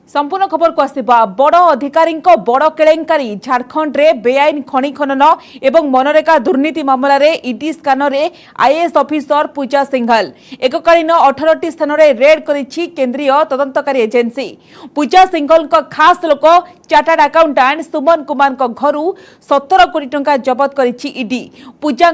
संपूर्ण खबर को आसिबा बड़ अधिकारी बड़ केलेंकारी झारखंड रे बेआईन खनि खनन एवं मनरेगा दुर्नीति मामला रे ईडी स्कानर रे आईएएस ऑफिसर पूजा सिंघल एककालीन 18टी स्थान रे रेड करिछि केंद्रीय तदंतकारी एजेंसी। पूजा सिंघल को खास लोक चार्टर्ड अकाउंटेंट सुमन कुमार को घरु 17 कोटी टंका जबत करिछि ईडी। पूजा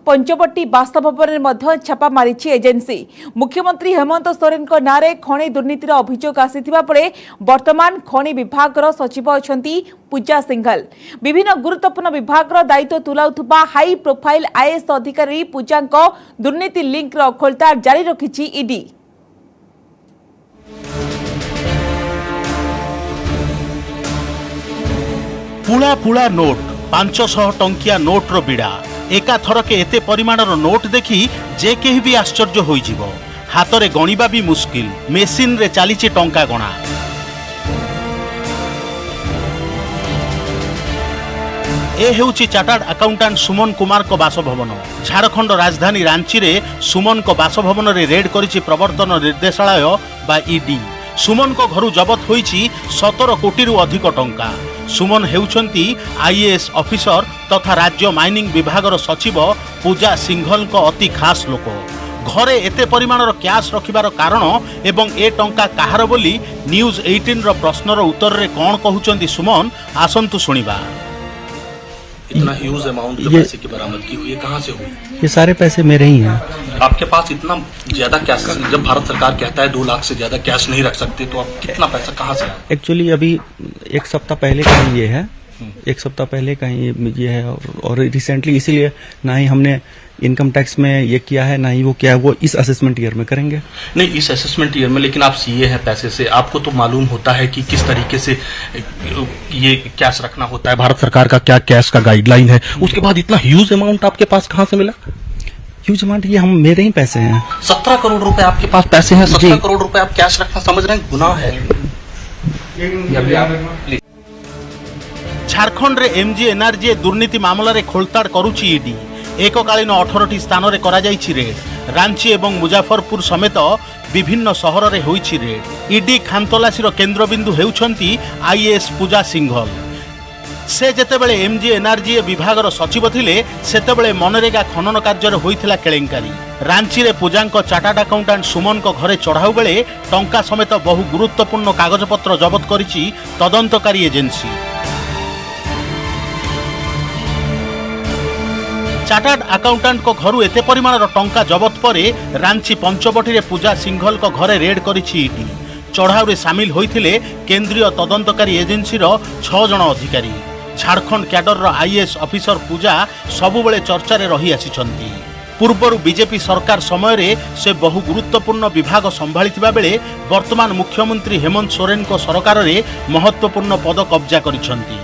पंचवटी बासभवन रे मध्य छापा मारिछि एजेंसी। मुख्यमंत्री हेमंत सोरेन को नारे खनि दुर्नीतिर अभियोग आसिथिबा परे वर्तमान खनि विभाग सचिव अछंती पूजा सिंघल। विभिन्न गुरुत्वपूर्ण विभाग दायित्व तुलाउथुबा हाई प्रोफाइल आईएएस अधिकारी पूजा दुर्नीति लिंक खोलताड़ जारी रखिछि ईडी। पुला पुला नोट 500 टंकिया नोट रो बिड़ा एका थरके एते परिमाणर नोट देखि जे केही भी आश्चर्य होई जिवो। हातरे गणिबा भी मुश्किल, मेसिन रे चलीछि टंका गणा। ए हेउछि चार्टर्ड अकाउंटेंट सुमन कुमार को बासभवन। झारखंड राजधानी रांची रे सुमन को बासभवन रे रेड करिछि प्रवर्तन निर्देशालय बा ईडी। सुमन को घरु जबत होईछि 17 कोटी रु अधिक टंका। सुमन हेउछंती आईएएस ऑफिसर तथा राज्य माइनिंग विभागर सचिव पूजा सिंघल को अति खास लोक। घरे एते परिमाणर कैश रखिबार कारण एवं ए टंका काहार बोली न्यूज 18 रो प्रश्नर उत्तर रे कोन कहउचंती सुमन आसंतु सुनिबा। इतना ह्यूज अमाउंट जो पैसे की बरामद की हुई है, कहाँ से हुई? ये सारे पैसे मेरे ही हैं। आपके पास इतना ज्यादा कैश, जब भारत सरकार कहता है 2 लाख से ज्यादा कैश नहीं रख सकते, तो आप कितना पैसा कहाँ से आया? एक्चुअली अभी एक सप्ताह पहले का ही ये है, एक सप्ताह पहले का ही ये है और रिसेंटली इसीलिए ना ही हमने इनकम टैक्स में ये किया है, ना ही वो क्या है वो इस असेसमेंट ईयर में करेंगे। नहीं, इस असेसमेंट ईयर में, लेकिन आप सीए हैं पैसे से, आपको तो मालूम होता है कि किस तरीके से ये कैश रखना होता है, भारत सरकार का क्या कैश का गाइडलाइन है। उसके बाद इतना ह्यूज अमाउंट आपके पास कहाँ से मिला? ह्यूज अमाउंट ये हम मेरे ही पैसे हैं। 17 करोड़ रुपए आपके पास पैसे हैं। 17 करोड़ रुपए आप कैश रखना समझ रहे हैं गुनाह है। झारखंड रे एमजी एनआरजी दुर्नीति मामला रे खोलताड़ करूची ईडी। एककालीन 18टी स्थान रे करा जाइछि रेड। रांची एवं मुजफ्फरपुर समेत विभिन्न सहर रे होइछि रेड। ईडी खानतलासीर केन्द्रबिंदु हेउछंती आईएएस पूजा सिंघल। से जेतेबेले एमजी एनआरजी विभागर सचिव थिले सेतेबेले मनरेगा खनन कार्य होइथिला केलेंकारी। रांची रे पूजांको चार्टर्ड अकाउंटेंट सुमन को घरे चढ़ाऊ बेले टंका समेत बहु गुरुत्वपूर्ण कागजपत्र जबत करिछि तदंतकारी एजेंसी। चार्टर्ड अकाउंटेंट को घरु एते परिमाणर टंका जबत परे रांची पंचवटी रे पूजा सिंघल को घरे रेड करिछि ईडी। चढ़ाऊ रे शामिल होइथिले केंद्रीय तदंतकारी एजेंसी रो 6 जण अधिकारी। झारखंड कैडर रो आईएएस ऑफिसर पूजा सबुबेले चर्चा रे रही आसिछंती। पूर्वरु बीजेपी सरकार समय रे से बहु गुरुत्वपूर्ण विभाग संभाळिथिबा बेले वर्तमान मुख्यमंत्री हेमंत सोरेन को सरकार रे महत्वपूर्ण पद कब्जा करिछंती।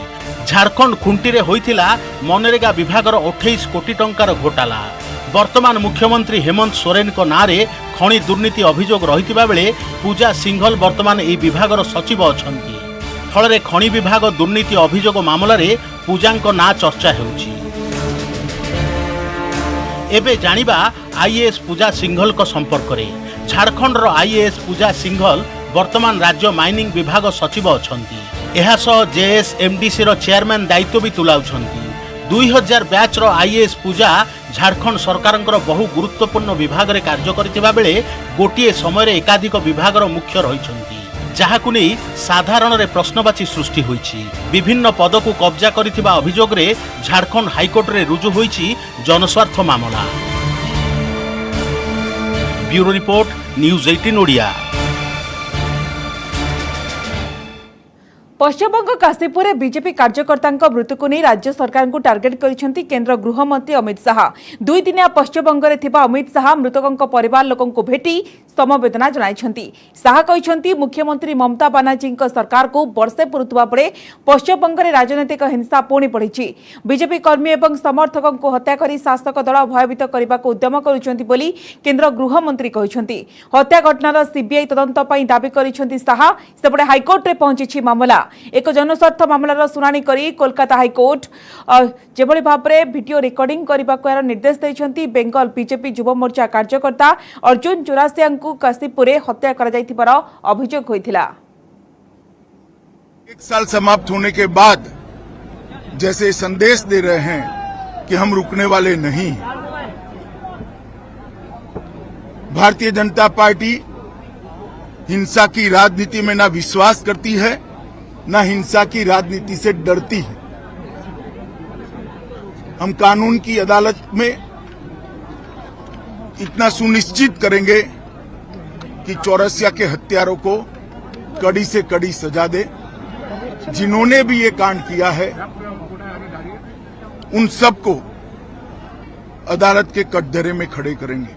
झारखंड खुंटी रे होइथिला मनरेगा विभागर 28 कोटी टंकार घोटाला। वर्तमान मुख्यमंत्री हेमंत सोरेन को नारे खनि दुर्नीति अभियोग रहिथिबा बेले पूजा सिंघल वर्तमान ए विभागर सचिव अछंती। फलरे खनि विभाग दुर्नीति अभियोग मामला रे पूजांको ना चर्चा हेउछि। एबे जानिबा आईएएस पूजा सिंघल को संपर्क रे। झारखंड रो आईएएस पूजा सिंघल वर्तमान राज्य माइनिंग विभाग सचिव अछंती। एहासह जेएसएमडीसी रो चेयरमैन दायित्व भी तुलाउछंती। 2000 बैच रो आईएएस पूजा झारखंड सरकारंकर बहु गुरुत्वपूर्ण विभाग रे कार्य करथिबा बेले गोटिए समय रे एकाधिक विभाग रो मुख्य रहिछंती, जाहाकु नै साधारण रे प्रश्नवाची सृष्टि होईछि। विभिन्न पद को कब्जा करथिबा अभियोग रे झारखंड हाईकोर्ट रे रुजु होईछि जनस्वार्थ मामला। Bureau report, news 18 Odia. Paschim Banga Kashipur में बीजेपी कार्यकर्ता मृत्यु को नहीं राज्य सरकार को टार्गेट करिसेंती केंद्र गृहमंत्री अमित शाह। 2 दिनिया पश्चिमबंग में थिबा अमित शाह मृतकों परिवार लोकों को भेटी समवेदना जणाइछंती। शाह कहिसेंती मुख्यमंत्री ममता बानार्जी सरकार को वर्षे पुरुतुबा पड़े पश्चिमबंग में राजनैतिक हिंसा पुणी बढ़ी। बीजेपी कर्मी और समर्थकों को हत्या करी शासक दल भयभीत करने को उद्यम करुछंती बोली केंद्र गृहमंत्री कहिसेंती। हत्या घटनार सीबीआई तदंत पई दाबी करिसेंती शाह। सेपटे हाईकोर्ट रे पहुंची मामला। एक जनस्वार्थ मामलार शुणाणी करी कोलकाता हाईकोर्ट जेभଳି भाबरे वीडियो रेकर्डिंग करने को निर्देश देइछंती। बेंगल बीजेपी युव मोर्चा कार्यकर्ता अर्जुन चौरासिया को काशीपुर हत्या करा जाइथिबार अभियोग होइथिला। एक साल समाप्त होने के बाद जैसे संदेश दे रहे हैं कि हम रुकने वाले नहीं हैं। भारतीय जनता पार्टी हिंसा की राजनीति में ना विश्वास करती है, ना हिंसा की राजनीति से डरती है। हम कानून की अदालत में इतना सुनिश्चित करेंगे कि चौरसिया के हत्यारों को कड़ी से कड़ी सजा दे। जिन्होंने भी ये कांड किया है उन सबको अदालत के कटघरे में खड़े करेंगे।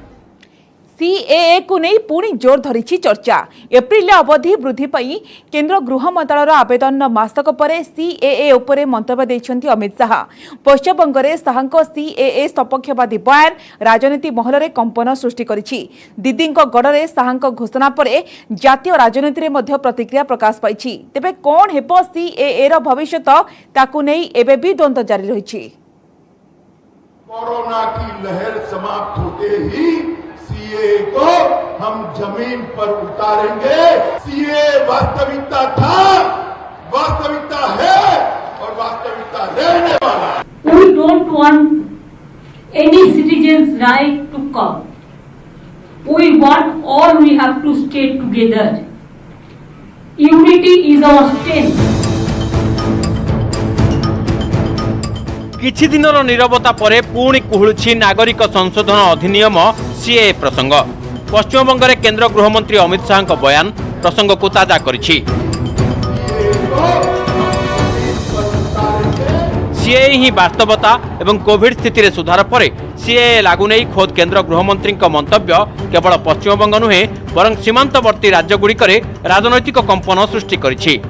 सीएए को नहीं पुणी जोर धरी चर्चा। एप्रिल अवधि वृद्धि पाई केंद्र गृह मंत्रालय आवेदन मासक पर सीएए उपरे मंतव्य देछंती अमित शाह। पश्चिमबंग में शाह सीएए सपक्षवादी बयान राजनीति महल में कंपन सृष्टि करिछि। दीदी गड़े शाह घोषणा पर जातीय राजनीति में प्रतिक्रिया प्रकाश पाई। तेबे कौन हेब सीएए र भविष्यत ताकू नहीं एबे भी द्वंद्व जारी रही। कोरोना की लहर समाप्त होते ही सीए को हम जमीन पर उतारेंगे। सीए वास्तविकता था, वास्तविकता है और वास्तविकता रहने वाला है। We don't want any citizen's right to come. We want all we have to stay together. Unity is our strength. किछि दिनर नीरवता परे पुणी कुहुळुछि नागरिक संशोधन अधिनियम सीए प्रसंग। पश्चिमबंग में केंद्र गृहमंत्री अमित शाह बयान प्रसंग को ताजा करिछि। सीए ही वास्तवता एवं कोविड स्थिति रे सुधार पर सीए लागू नहीं खोद केंद्र गृहमंत्री मंतव्य केवल पश्चिमबंग नुहे बरं सीमांतवर्ती राज्यगुड़िक राजनैतिक कंपन सृष्टि करिछि।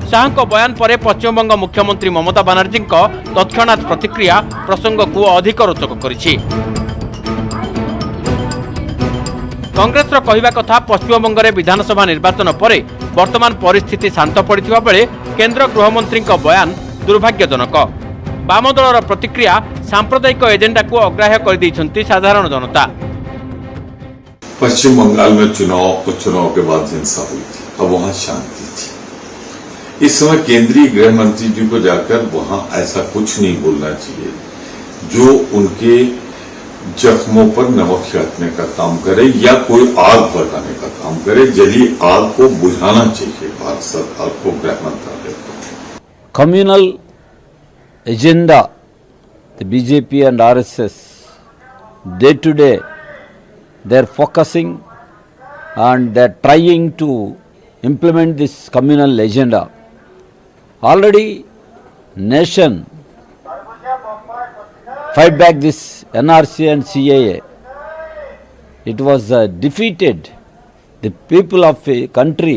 शाह बयान पर पश्चिमबंग मुख्यमंत्री ममता बनर्जी तत्क्षणात् प्रतिक्रिया प्रसंग को अधिक रोचक करिछि। कांग्रेस कहवा कथा पश्चिमबंग में विधानसभा निर्वाचन पर वर्तमान परिस्थिति शांत पड़िथिबा बेले केंद्र गृहमंत्री बयान दुर्भाग्यजनक। वाम दलर प्रतिक्रिया सांप्रदायिक एजेंडा को अग्राह्य कर दैछंती साधारण जनता। पश्चिम बंगाल में चुनाव के बाद हिंसा हुई थी, अब वहां शांति थी। इस समय केंद्रीय गृह मंत्री जी को जाकर वहां ऐसा कुछ नहीं बोलना चाहिए जो उनके जख्मों पर नमक छिड़कने का काम करे या कोई आग भड़काने का काम करे। जली आग को बुझाना चाहिए भारत सरकार को, गृह मंत्रालय को। Communal agenda, the BJP and RSS, day to day, they are focusing and they are trying to implement this communal agenda. Already nation fight back this NRC and CAA. It was defeated. The people of the country,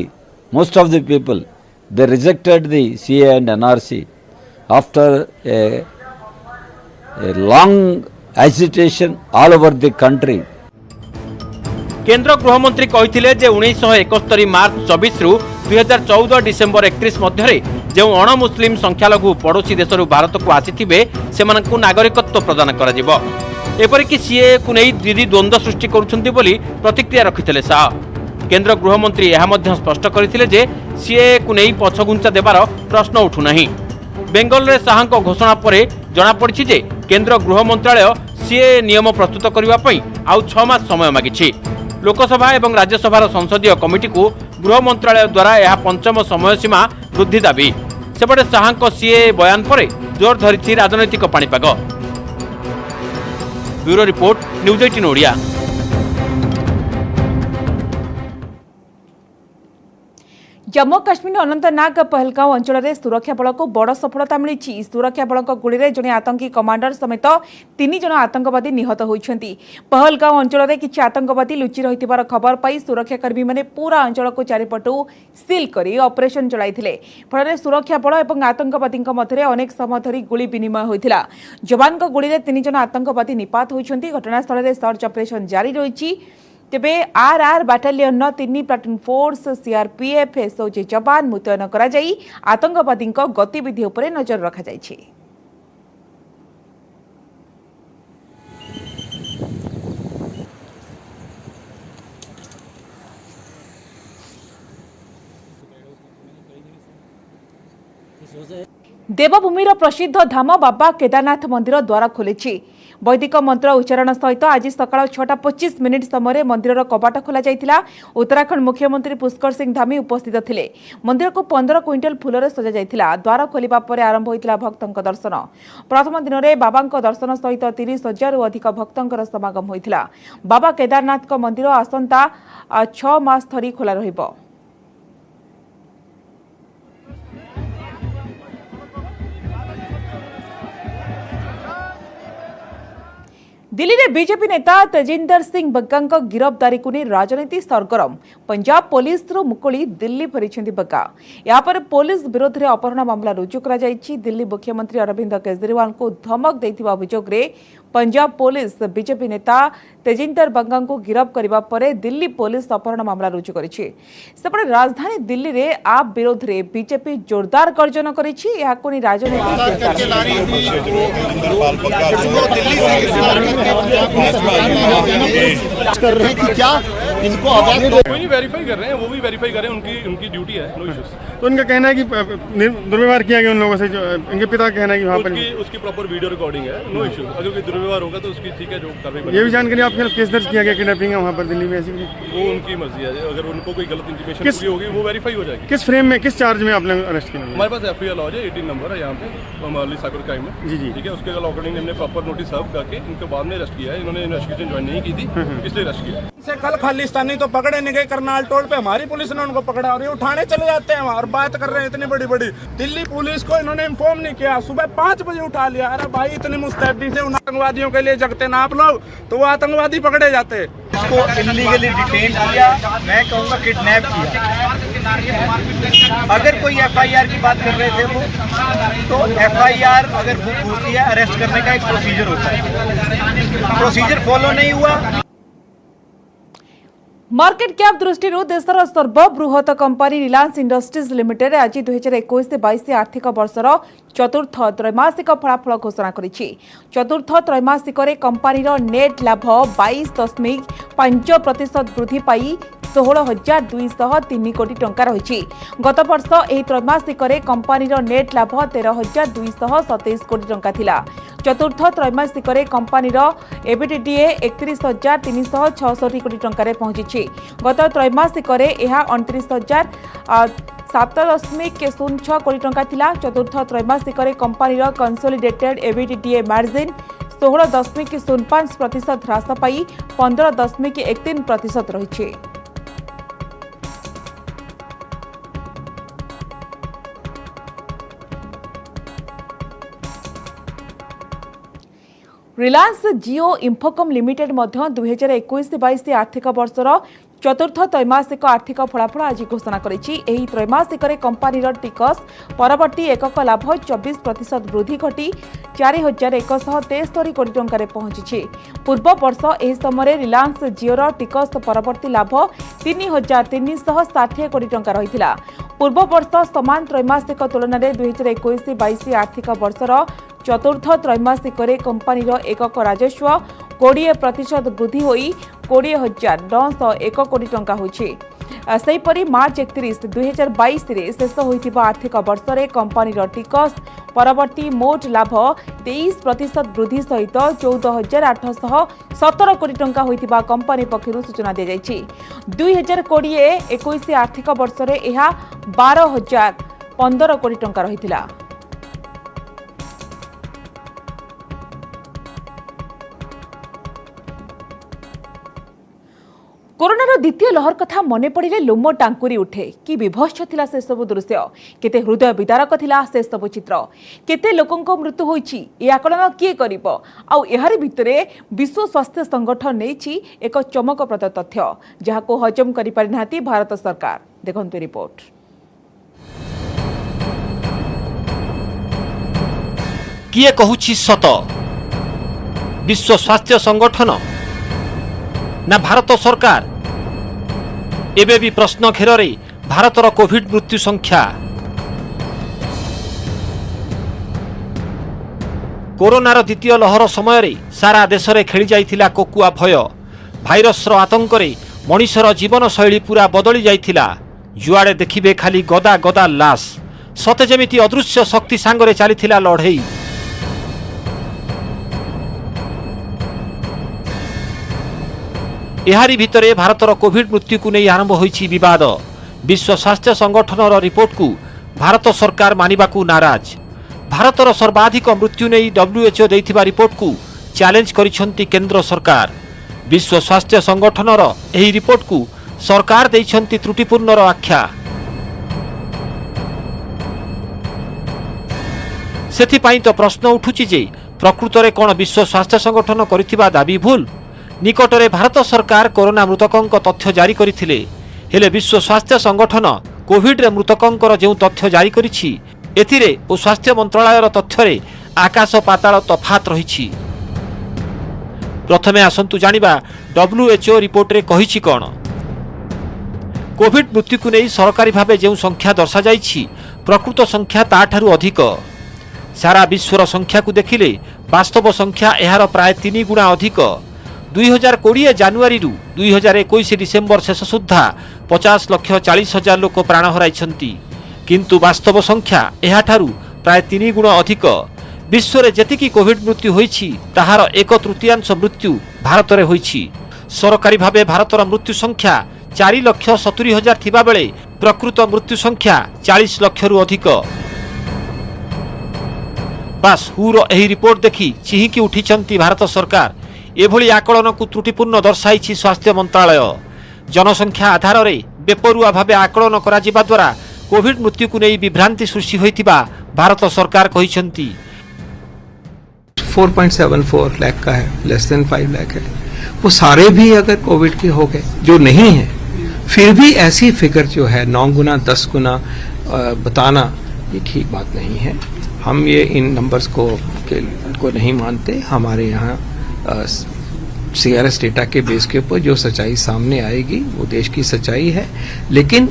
most of the people, they rejected the CAA and NRC after a long agitation all over the country. केंद्र गृहमंत्री कहिथिले जे 1971 मार्च 24 रु 2014 December 31 मध्य जो अण मुस्लिम संख्यालघु पड़ोशी देश भारत को आसीथिबे सेमानकु नागरिकत्व प्रदान करा जिवो। एपरिक सीए को नहीं दीदी द्वंद्व सृष्टि करुछंती बोली प्रतिक्रिया रखिथिले शाह। केंद्र गृहमंत्री यह मध्य स्पष्ट करथिले जे सीए को नहीं पछगुंचा देबार प्रश्न उठु नाही। बेंगल रे शाह घोषणा पर जना पड़छि जे केंद्र गृह मंत्रालय सीए नियम प्रस्तुत करबा पई आउ 6 मास समय मागिछि। लोकसभा एवं राज्यसभार संसदीय कमिटी को गृह मंत्रालय द्वारा यह पंचम समय सीमा वृद्धि दाबी। सेपटे शाह सीए बयान पर जोर धरी राजनैतिक पाणीपाग। Bureau report, news 18 Odia. Jammu Kashmir Anantnag Pahalgaon अंचल में सुरक्षा बल को बड़ सफलता मिली। सुरक्षा बल गुली जड़े आतंकी कमांडर समेत 3 जन आतंकवादी निहत होती। पहलगांव अंचल में किसी आतंकवादी लुचि रही खबर पाई सुरक्षाकर्मी मैंने पूरा अंचल को चारिपटू सील कर ऑपरेशन चलाई। फल सुरक्षा बल और आतंकवादी मध्य अनेक समय धरी गुली विनिमय होता। जवान गुली 3 जन आतंकवादी निपात होती। घटनास्थल में सर्च ऑपरेशन जारी रही। तेबे RR battalion 3 platoon force CRPF SOG जवान मुतयन करा जाई आतंकवादी गतिविधि उपरे नजर रखा जाइछि। देवभूमिर प्रसिद्ध धाम बाबा केदारनाथ मंदिर द्वार खोली वैदिक मंत्र उच्चारण सहित आज सकाळ 6:25 समय मंदिर कबाट खोल जाइतिला। उत्तराखंड मुख्यमंत्री पुष्कर सिंह धामी उपस्थित थिले। मंदिर को 15 क्विंटल फूल सजा जाइतिला। द्वार खोलिबा परे आरंभ होइतिला भक्तंक दर्शन। प्रथम दिन में बाबांक दर्शन सहित 30,000 अधिक भक्तंकर समागम होइतिला। बाबा केदारनाथ मंदिर आसंता 6 मास धरी खोला रहिबो। दिल्ली में बीजेपी नेता तेजिंदर सिंह बग्गा गिरफ्तारी को नहीं राजनीति सरगरम। पंजाब पुलिस मुकुली दिल्ली फेरी बग्गा। यापर पुलिस विरोध में अपहरण मामला रुजु कर दिल्ली मुख्यमंत्री अरविंद केजरीवाल को धमक देथिबा अभियोग रे पंजाब पुलिस बीजेपी नेता तेजिंदर बग्गा को गिरफ्त करने पर दिल्ली पुलिस अपहरण मामला रुजु करिछि। सेपटे राजधानी दिल्ली में आप विरोध में बीजेपी जोरदार गर्जन करिछि। याको नहीं कर रहे हैं कि क्या इनको कोई नहीं वेरीफाई कर रहे हैं, वो भी वेरीफाई कर रहे हैं, उनकी ड्यूटी है, नो इश्यूज। तो उनका कहना है कि दुर्व्यवहार किया गया उन लोगों से, जो इनके पिता का कहना है कि वहाँ पर उसकी प्रॉपर वीडियो रिकॉर्डिंग है, नो इश्यूज। अगर कोई दुर्व्यवहार होगा तो उसकी ठीक है जो कार्रवाई। ये भी जानकारी आपके केस दर्ज किया गया किडनैपिंग है वहाँ पर दिल्ली में, ऐसी वो उनकी मर्जी है। अगर उनको कोई गलत इंटीमेशन पूरी होगी वो वेरीफाई हो जाएगी। किस फ्रेम में किस चार्ज में आपने अरेस्ट किया? हमारे पास FIR लॉज है, 18 नंबर है यहाँ पे अर्ली साइबर क्राइम में। जी जी ठीक है, उसके अकॉर्डिंग हमने प्रॉपर नोटिस सर्व करके इनको बाद में अरेस्ट किया है। इन्होंने इन्वेस्टिगेशन ज्वाइन नहीं की थी इसलिए अरेस्ट किया। से कल खालिस्तानी तो पकड़े नहीं गए, करनाल टोल पे हमारी पुलिस ने उनको पकड़ा और ये उठाने चले जाते हैं वहाँ और बात कर रहे हैं इतनी बड़ी बड़ी। दिल्ली पुलिस को इन्होंने इन्फॉर्म नहीं किया, सुबह 5 बजे उठा लिया। अरे भाई इतनी मुस्तैदी से उन आतंकवादियों के लिए जगते ना आप लोग, तो वो आतंकवादी पकड़े जाते। इसको इलीगली डिटेन किया, मैं कहूँगा किडनैप किया। अगर कोई FIR की बात कर रहे थे वो, तो FIR अगर बुक होती है अरेस्ट करने का एक प्रोसीजर होता है, प्रोसीजर फॉलो नहीं हुआ। मार्केट कैप दृष्टि देशर सर्वबृहत कंपनी रिलायंस इंडस्ट्रीज लिमिटेड आज 2021-22 आर्थिक वर्षर चतुर्थ त्रैमासिक फलाफल घोषणा करिछि। चतुर्थ त्रैमासिक कंपनी नेट लाभ 22.5% वृद्धि पाई 16,203 कोटी टंका रही। गत वर्ष यह त्रैमासिक कंपनी नेट लाभ 13,227 कोटी टंका थिला। चतुर्थ त्रैमासिक कंपनी एबिटिडीए 31,366 कोटी टंका पहुंची। गत त्रैमासिक 29,007.06 कोटी टंका थिला। चतुर्थ त्रैमासिक कंपनी कंसोलिडेटेड एबिटिडीए मार्जिन 16.05% ह्रास पाई 15.13% रही। रिलायंस जियो इन्फोकम लिमिटेड 2021-22 आर्थिक वर्षर चतुर्थ त्रैमासिक आर्थिक फलाफल आज घोषणा करिछि। एही त्रैमासिक कंपनीर टिकस परवर्ती एकक लाभ 24% वृद्धि घटी 4,173 कोटी टंका पहुंची। पूर्व वर्ष एही समय रिलायंस जियोर टिकस परवर्ती लाभ 3,360 कोटी टंका रहिथिला। पूर्व वर्ष समान त्रैमासिक तुलन में 2021-22 आर्थिक वर्षर चतुर्थ त्रैमासिक कंपनीर एकक राजस्व 20% वृद्धि होई 20,901 कोटी टंका होछि। सेहीपरि मार्च 31, 2022 रे शेष होइथिबा आर्थिक वर्ष रे कंपनीर टिकस परवर्ती मोट लाभ 23% वृद्धि सहित 14,817 कोटी टंका होइथिबा कंपनी पक्षरु सूचना दिया जायछि। 2020-21 आर्थिक वर्ष रे एहा 12,015 कोटी टंका रहिथिला। कोरोनार द्वितीय लहर कथा मने पड़े लोम टांकुरी उठे। कि विभत्स थिला से सब दृश्य, केते हृदय विदारक थिला से सब चित्र, केते लोकंक मृत्यु होईछि ए आकलन किए करिवो। आउ एहारी भितरे विश्व स्वास्थ्य संगठन नेछि एक चमकप्रद तथ्य जहाको हजम करि परिनाती भारत सरकार। देखंतु रिपोर्ट। किए कहूछि सत, विश्व स्वास्थ्य संगठन ना भारत सरकार? एबे भी प्रश्न घेर भारतर कोविड मृत्यु संख्या। कोरोनार द्वितीय लहर समय सारा देश में खेली जाइथिला कोकुआ भय। भाइरसर आतंक मनिषर जीवन शैली पूरा बदली जाइथिला। जुआड़े देखिबे खाली गदा गदा लाश। सते जेमिति अदृश्य शक्ति सांगरे चलीथिला लड़ई। एहारी भितरे भारतर कोविड मृत्यु को नहीं आरंभ होईछि विवाद। विश्व स्वास्थ्य संगठन रिपोर्ट को भारत सरकार मानिबाकू नाराज। भारतर सर्वाधिक मृत्यु नहीं WHO देइथिबा रिपोर्ट को चैलेंज करिसंती केंद्र सरकार। विश्व स्वास्थ्य संगठनर एही रिपोर्ट को सरकार देइछंती त्रुटिपूर्णर आख्या। सेथिपाई तो प्रश्न उठुछि जे प्रकृत रे कोन विश्व स्वास्थ्य संगठन करिथिबा दाबी भूल। निकटरे भारत सरकार कोरोना मृतकंक तथ्य जारी करिथिले, हेले विश्व स्वास्थ्य संगठन कोविड रे मृतकंकर जो तथ्य जारी करिछि एथिरे ओ स्वास्थ्य मंत्रालयर तथ्यरे आकाश पाताल तफात रहिछि। प्रथमे आसंतु जानिबा WHO रिपोर्ट रे कहिछि कोन। कोविड मृत्यु को नहीं सरकारी भावे जो संख्या दर्शा जाइछि प्रकृत संख्या ताठारु अधिक। सारा विश्वर संख्या को देखिले वास्तव संख्या एहार प्राय 3 गुणा अधिक। 2020 जानुआरी 2021 डिसेम्बर शेष सुद्धा 50,40,000 लोक प्राण हराइछंती, किंतु वास्तव संख्या एहाठारु प्राय 3 गुण अधिक। विश्व रे जेतिकी कोविड मृत्यु होईछि ताहार 1/3 मृत्यु भारत रे होईछि। सरकारी भावे भारतर मृत्यु संख्या 4,70,000 थिबा बेले प्रकृत मृत्यु संख्या 40 लाख रु अधिक। बास हुर एही रिपोर्ट देखि चिहिकी उठिछंती भारत सरकार। एभली आकलन को त्रुटिपूर्ण दर्शाइछि स्वास्थ्य मंत्रालय। जनसंख्या आधार रे बेपरुआ भावे आकलन करा जिबा द्वारा कोविड मृत्यु को नहीं विभ्रांति सृष्टि होइतिबा भारत सरकार कहिसंती। 4.74 लाख का है, लेस देन 5 लाख है। वो सारे भी अगर कोविड के हो गए, जो नहीं है, फिर भी ऐसी फिगर जो है 9 गुना 10 गुना बताना ये ठीक बात नहीं है। हम ये इन नंबर्स को नहीं मानते। हमारे यहाँ CRS डेटा के बेस के ऊपर जो सच्चाई सामने आएगी वो देश की सच्चाई है। लेकिन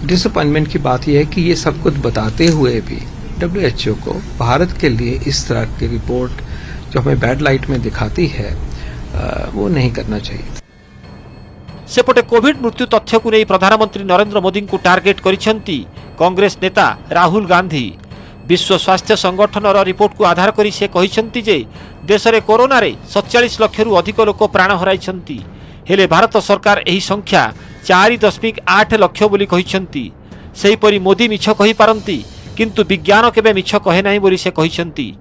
डिसअपॉइंटमेंट की बात यह है कि ये सब कुछ बताते हुए भी WHO को भारत के लिए इस तरह की रिपोर्ट जो हमें बैड लाइट में दिखाती है वो नहीं करना चाहिए। सेपटे कोविड मृत्यु तथ्य को नहीं प्रधानमंत्री नरेंद्र मोदी को टार्गेट करिसंती कांग्रेस नेता राहुल गांधी। विश्व स्वास्थ्य संगठन रिपोर्ट को आधार करी से कहिसंती जे देश में कोरोना रे 47 लाख रु अधिक लोक प्राण हराइछंती, हेले भारत सरकार एही संख्या 4.8 लाख बोली कहिसंती। सेहीपरि मोदी मिछ कहि पारंती, किंतु विज्ञान केबे मिछ कहे नाही बोली से कहिसंती।